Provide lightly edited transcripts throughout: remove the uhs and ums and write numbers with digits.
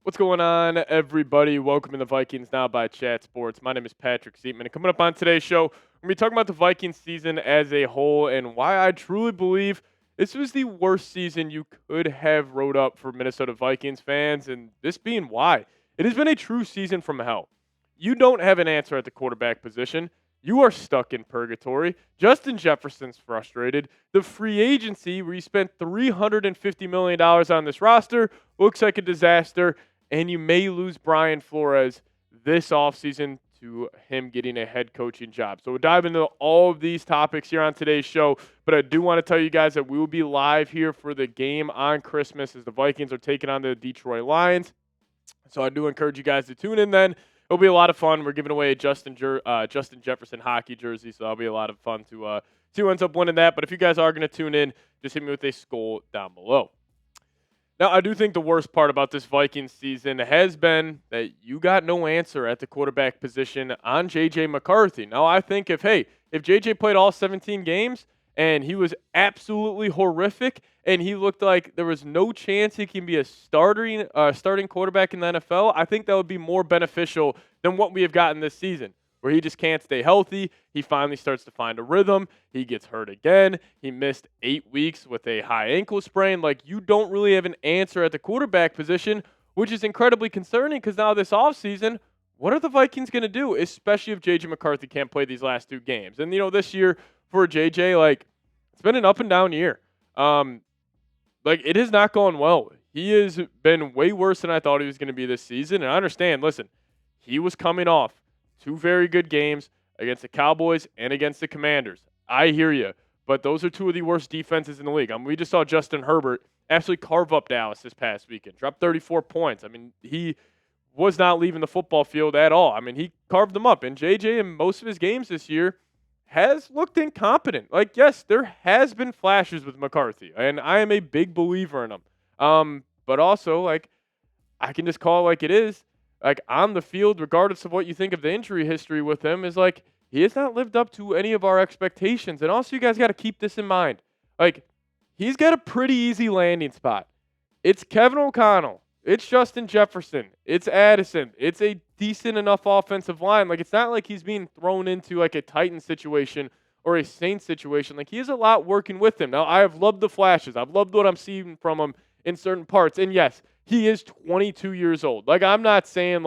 What's going on, everybody? Welcome to the Vikings Now by Chat Sports. My name is Patrick Siepman, and coming up on today's show, we're going to be talking about the Vikings season as a whole and why I truly believe this was the worst season you could have wrote up for Minnesota Vikings fans, and this being why. It has been a true season from hell. You don't have an answer at the quarterback position. You are stuck in purgatory. Justin Jefferson's frustrated. The free agency, where you spent $350 million on this roster, looks like a disaster. And you may lose Brian Flores this offseason to him getting a head coaching job. So we'll dive into all of these topics here on today's show. But I do want to tell you guys that we will be live here for the game on Christmas as the Vikings are taking on the Detroit Lions. So I do encourage you guys to tune in then. It'll be a lot of fun. We're giving away a Justin Jefferson hockey jersey, so that'll be a lot of fun to see who ends up winning that. But if you guys are going to tune in, just hit me with a skull down below. Now, I do think the worst part about this Vikings season has been that you got no answer at the quarterback position on J.J. McCarthy. Now, I think if J.J. played all 17 games and he was absolutely horrific and he looked like there was no chance he can be a starting quarterback in the NFL, I think that would be more beneficial than what we have gotten this season, where he just can't stay healthy. He finally starts to find a rhythm. He gets hurt again. He missed 8 weeks with a high ankle sprain. Like, you don't really have an answer at the quarterback position, which is incredibly concerning because now this offseason, what are the Vikings going to do, especially if J.J. McCarthy can't play these last 2 games? And, this year for J.J., it's been an up and down year. It has not gone well. He has been way worse than I thought he was going to be this season. And I understand, listen, he was coming off 2 very good games against the Cowboys and against the Commanders. I hear you, but those are 2 of the worst defenses in the league. We just saw Justin Herbert absolutely carve up Dallas this past weekend, dropped 34 points. He was not leaving the football field at all. He carved them up. And JJ, in most of his games this year, has looked incompetent. Yes, there has been flashes with McCarthy, and I am a big believer in him. But also, I can just call it like it is. On the field, regardless of what you think of the injury history with him, is he has not lived up to any of our expectations. And also, you guys got to keep this in mind. He's got a pretty easy landing spot. It's Kevin O'Connell. It's Justin Jefferson. It's Addison. It's a decent enough offensive line. It's not like he's being thrown into a Titan situation or a Saints situation. He has a lot working with him. Now, I have loved the flashes. I've loved what I'm seeing from him in certain parts. And yes, he is 22 years old. I'm not saying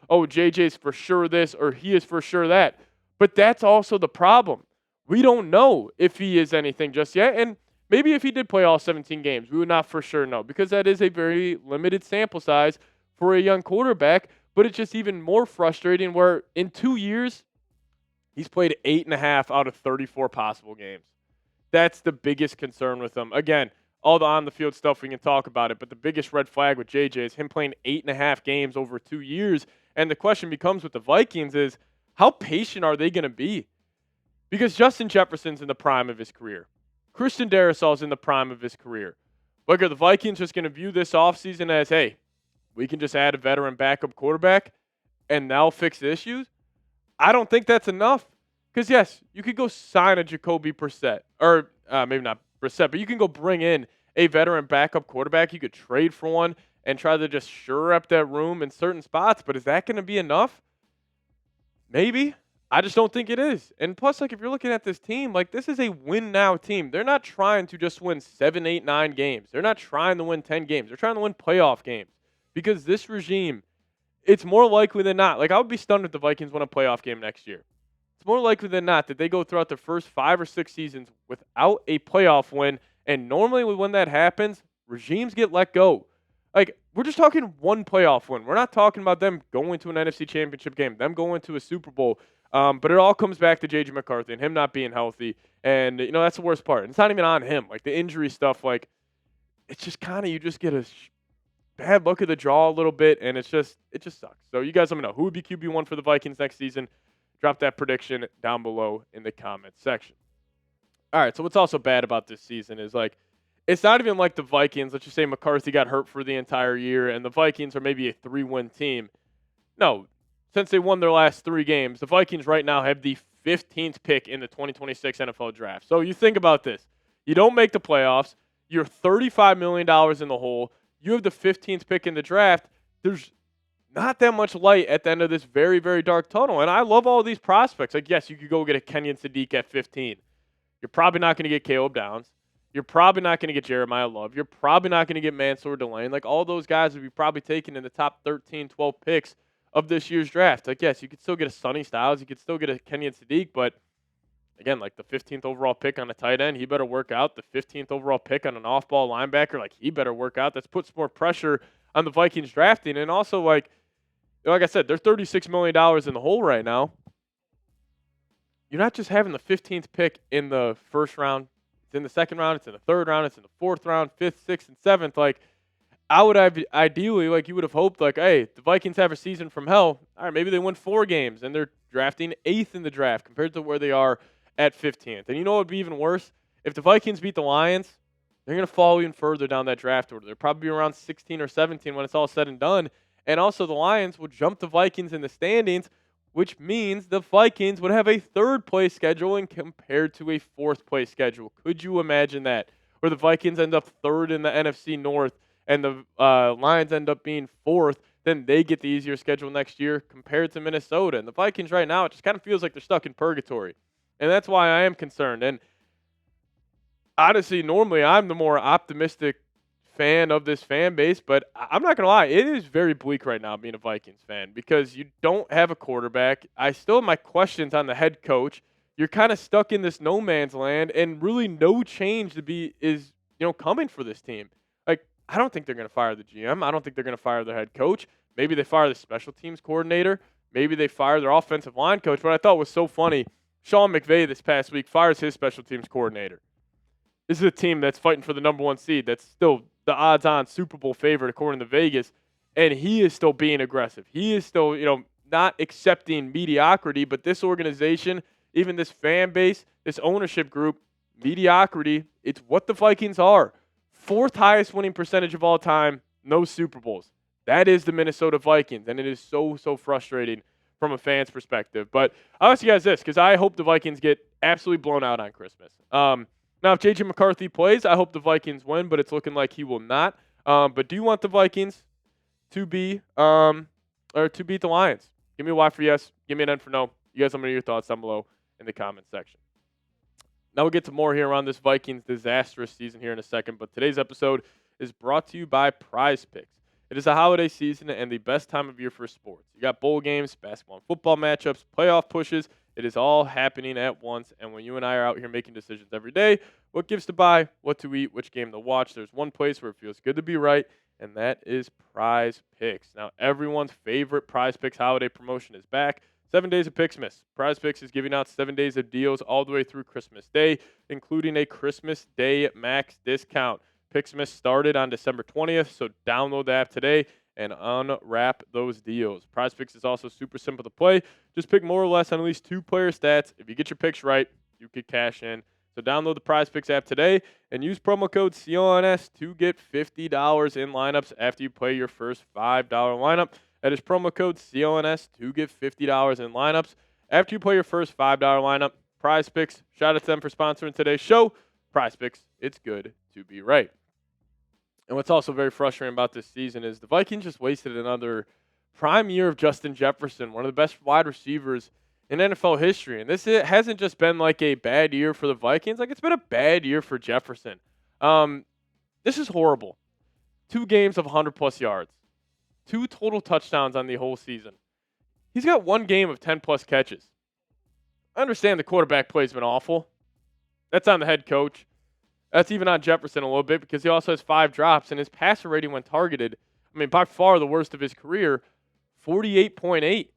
oh, JJ's for sure this or he is for sure that. But that's also the problem. We don't know if he is anything just yet. And maybe if he did play all 17 games, we would not for sure know, because that is a very limited sample size for a young quarterback. But it's just even more frustrating where in 2 years, he's played 8.5 out of 34 possible games. That's the biggest concern with him. Again, all the on-the-field stuff, we can talk about it, but the biggest red flag with JJ is him playing 8.5 games over 2 years. And the question becomes with the Vikings is, how patient are they going to be? Because Justin Jefferson's in the prime of his career. Christian Darrisaw's in the prime of his career. Are the Vikings just going to view this offseason as, hey, we can just add a veteran backup quarterback and they'll fix the issues? I don't think that's enough. Because, yes, you could go sign a Jacoby Brissett, or maybe not Brissett, but you can go bring in a veteran backup quarterback. You could trade for one and try to just shore up that room in certain spots. But is that going to be enough? Maybe. I just don't think it is. And plus, if you're looking at this team, this is a win-now team. They're not trying to just win 7, 8, 9 games. They're not trying to win 10 games. They're trying to win playoff games. Because this regime, it's more likely than not. I would be stunned if the Vikings win a playoff game next year. It's more likely than not that they go throughout the first 5 or 6 seasons without a playoff win. And normally when that happens, regimes get let go. We're just talking one playoff win. We're not talking about them going to an NFC Championship game, them going to a Super Bowl. But it all comes back to J.J. McCarthy and him not being healthy. And, that's the worst part. And it's not even on him. The injury stuff, it's just kind of, you just get a bad look at the draw a little bit, and it just sucks. So you guys let me know. Who would be QB1 for the Vikings next season? Drop that prediction down below in the comments section. All right, so what's also bad about this season is, it's not even like the Vikings. Let's just say McCarthy got hurt for the entire year, and the Vikings are maybe a 3-win team. No, since they won their last 3 games, the Vikings right now have the 15th pick in the 2026 NFL Draft. So you think about this. You don't make the playoffs. You're $35 million in the hole. You have the 15th pick in the draft. There's not that much light at the end of this very, very dark tunnel. And I love all these prospects. Like, yes, you could go get a Kenyon Sadiq at 15. You're probably not going to get Caleb Downs. You're probably not going to get Jeremiah Love. You're probably not going to get Mansour Delane. Like, all those guys would be probably taken in the top 13, 12 picks of this year's draft. Like, yes, you could still get a Sonny Styles. You could still get a Kenyon Sadiq. But, again, like the 15th overall pick on a tight end, he better work out. The 15th overall pick on an off-ball linebacker, like, he better work out. That puts more pressure on the Vikings drafting. And also, like I said, they're $36 million in the hole right now. You're not just having the 15th pick in the first round. It's in the second round. It's in the third round. It's in the fourth round, fifth, sixth, and seventh. Like, I would have ideally, like, you would have hoped, like, hey, the Vikings have a season from hell. All right, maybe they win 4 games, and they're drafting 8th in the draft compared to where they are at 15th. And you know what would be even worse? If the Vikings beat the Lions, they're going to fall even further down that draft order. They'll probably be around 16 or 17 when it's all said and done. And also the Lions will jump the Vikings in the standings, which means the Vikings would have a 3rd-place schedule and compared to a 4th-place schedule. Could you imagine that? Where the Vikings end up 3rd in the NFC North and the Lions end up being 4th, then they get the easier schedule next year compared to Minnesota. And the Vikings right now, it just kind of feels like they're stuck in purgatory. And that's why I am concerned. And honestly, normally I'm the more optimistic fan of this fan base, but I'm not going to lie, it is very bleak right now being a Vikings fan because you don't have a quarterback. I still have my questions on the head coach. You're kind of stuck in this no man's land, and really no change is coming for this team. Like, I don't think they're going to fire the GM. I don't think they're going to fire their head coach. Maybe they fire the special teams coordinator. Maybe they fire their offensive line coach. What I thought was so funny, Sean McVay this past week fires his special teams coordinator. This is a team that's fighting for the number 1 seed. That's still the odds-on Super Bowl favorite according to Vegas, and he is still being aggressive. He is still, not accepting mediocrity, but this organization, even this fan base, this ownership group, mediocrity, it's what the Vikings are. 4th highest winning percentage of all time, no Super Bowls. That is the Minnesota Vikings, and it is so, so frustrating from a fan's perspective. But I'll ask you guys this, because I hope the Vikings get absolutely blown out on Christmas. Now, if J.J. McCarthy plays, I hope the Vikings win, but it's looking like he will not. But do you want the Vikings to be or to beat the Lions? Give me a Y for yes. Give me an N for no. You guys let me know your thoughts down below in the comment section. Now we'll get to more here on this Vikings disastrous season here in a second, but today's episode is brought to you by Prize Picks. It is a holiday season and the best time of year for sports. You got bowl games, basketball and football matchups, playoff pushes. It is all happening at once, and when you and I are out here making decisions every day, what gifts to buy, what to eat, which game to watch, there's one place where it feels good to be right, and that is Prize Picks. Now, everyone's favorite Prize Picks holiday promotion is back. 7 days of Pixmas. Prize Picks is giving out 7 days of deals all the way through Christmas Day, including a Christmas Day max discount. Pixmas started on December 20th, so download the app today and unwrap those deals. Prize Picks is also super simple to play. Just pick more or less on at least 2 player stats. If you get your picks right, you could cash in. So download the Prize Picks app today and use promo code CLNS to get $50 in lineups after you play your first $5 lineup. That is promo code CLNS to get $50 in lineups after you play your first $5 lineup. Prize Picks, shout out to them for sponsoring today's show. Prize Picks, it's good to be right. And what's also very frustrating about this season is the Vikings just wasted another prime year of Justin Jefferson, one of the best wide receivers in NFL history. And it hasn't just been like a bad year for the Vikings. Like, it's been a bad year for Jefferson. This is horrible. 2 games of 100-plus yards. 2 total touchdowns on the whole season. He's got 1 game of 10-plus catches. I understand the quarterback play has been awful. That's on the head coach. That's even on Jefferson a little bit because he also has 5 drops, and his passer rating when targeted, by far the worst of his career, 48.8.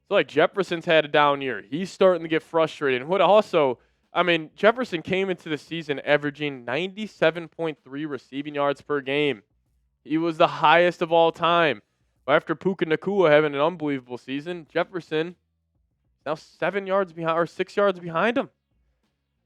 So, like, Jefferson's had a down year. He's starting to get frustrated. And what also, Jefferson came into the season averaging 97.3 receiving yards per game. He was the highest of all time. But after Puka Nacua having an unbelievable season, Jefferson is now 6 yards behind him.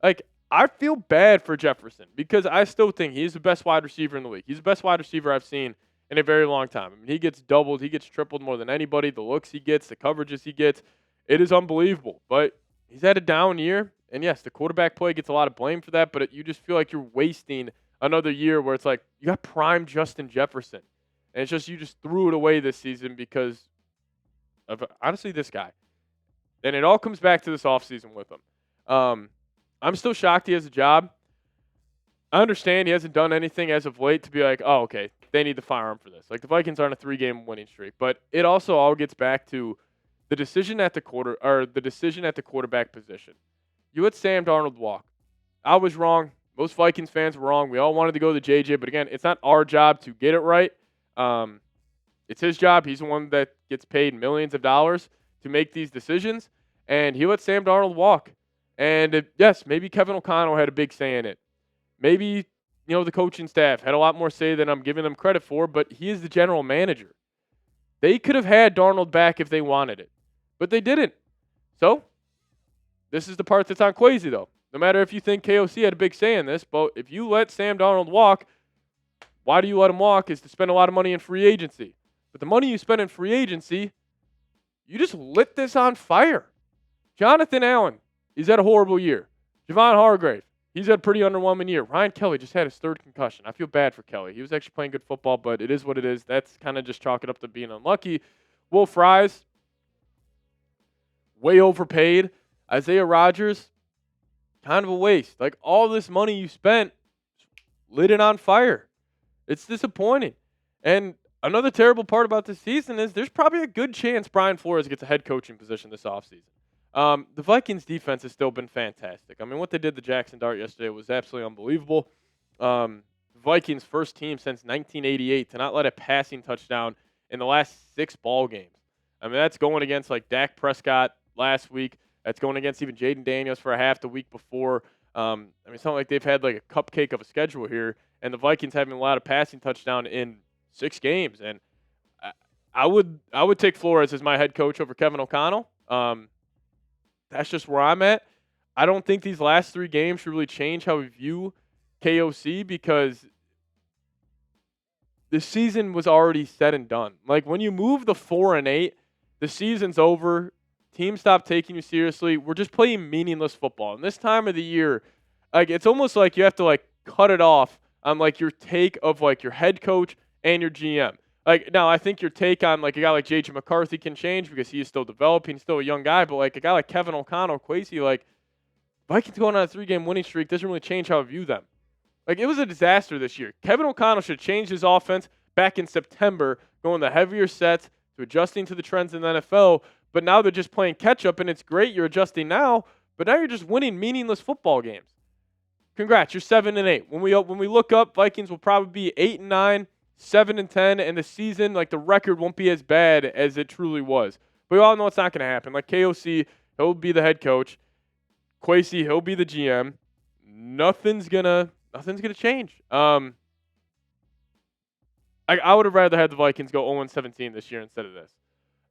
Like, I feel bad for Jefferson because I still think he's the best wide receiver in the league. He's the best wide receiver I've seen in a very long time. He gets doubled, he gets tripled more than anybody. The looks he gets, the coverages he gets, it is unbelievable. But he's had a down year, And yes, the quarterback play gets a lot of blame for that, but you just feel like you're wasting another year where it's like you got prime Justin Jefferson. And it's just you just threw it away this season because of honestly this guy. And it all comes back to this offseason with him. I'm still shocked he has a job. I understand he hasn't done anything as of late to be like, oh, okay, they need to fire him for this. Like the Vikings aren't a 3-game winning streak, but it also all gets back to the decision at the quarterback position. You let Sam Darnold walk. I was wrong. Most Vikings fans were wrong. We all wanted to go to JJ, but again, it's not our job to get it right. It's his job. He's the one that gets paid millions of dollars to make these decisions, and he let Sam Darnold walk. And yes, maybe Kevin O'Connell had a big say in it. Maybe, the coaching staff had a lot more say than I'm giving them credit for, but he is the general manager. They could have had Darnold back if they wanted it, but they didn't. So, this is the part that's on Kwesi, though. No matter if you think KOC had a big say in this, but if you let Sam Darnold walk, why do you let him walk is to spend a lot of money in free agency. But the money you spend in free agency, you just lit this on fire. Jonathan Allen, he's had a horrible year. Javon Hargrave, he's had a pretty underwhelming year. Ryan Kelly just had his 3rd concussion. I feel bad for Kelly. He was actually playing good football, but it is what it is. That's kind of just chalk it up to being unlucky. Will Fries, way overpaid. Isaiah Rodgers, kind of a waste. Like, all this money you spent, lit it on fire. It's disappointing. And another terrible part about this season is there's probably a good chance Brian Flores gets a head coaching position this offseason. The Vikings defense has still been fantastic. I mean, what they did to Jackson Dart yesterday was absolutely unbelievable. Vikings first team since 1988 to not let a passing touchdown in the last 6 ball games. I mean, that's going against like Dak Prescott last week. That's going against even Jaden Daniels for a half the week before. I mean, it's not like they've had like a cupcake of a schedule here, and the Vikings having a lot of passing touchdown in 6 games. And I would take Flores as my head coach over Kevin O'Connell. That's just where I'm at. I don't think these last 3 games should really change how we view KOC because the season was already said and done. Like, when you move the 4-8, the season's over. Teams stop taking you seriously. We're just playing meaningless football. And this time of the year, like, it's almost like you have to like cut it off on like your take of like your head coach and your GM. Like, now I think your take on like a guy like JJ McCarthy can change because he is still developing, still a young guy. But like a guy like Kevin O'Connell, Kwesi, like Vikings going on a 3-game winning streak doesn't really change how I view them. Like, it was a disaster this year. Kevin O'Connell should change his offense back in September, going the heavier sets to adjusting to the trends in the NFL. But now they're just playing catch-up, and it's great you're adjusting now, but now you're just winning meaningless football games. Congrats, you're 7-8. When we look up, Vikings will probably be 8-9, 7-10, and the season, like the record, won't be as bad as it truly was. But we all know it's not going to happen. Like KOC, he'll be the head coach. Kwesi, he'll be the GM. Nothing's gonna change. I would have rather had the Vikings go 0-17 this year instead of this.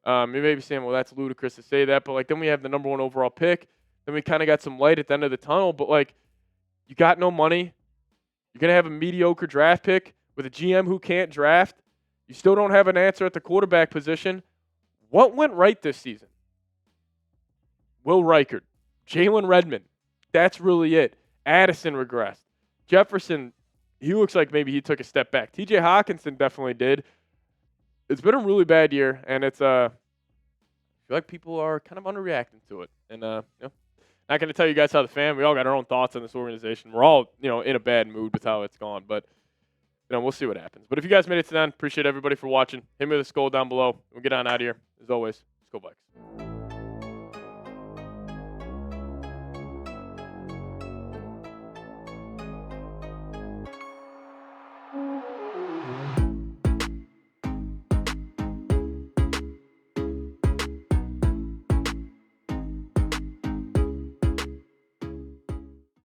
You may be saying, well, that's ludicrous to say that, but like then we have the number 1 overall pick. Then we kind of got some light at the end of the tunnel, but like you got no money. You're going to have a mediocre draft pick with a GM who can't draft. You still don't have an answer at the quarterback position. What went right this season? Will Reichard, Jalen Redmond. That's really it. Addison regressed. Jefferson, he looks like maybe he took a step back. TJ Hawkinson definitely did. It's been a really bad year, and it's I feel like people are kind of underreacting to it. And not going to tell you guys how the fan. We all got our own thoughts on this organization. We're all in a bad mood with how it's gone, but we'll see what happens. But if you guys made it to the end, appreciate everybody for watching. Hit me with a skull down below. We'll get on out of here. As always, let's go Vikes.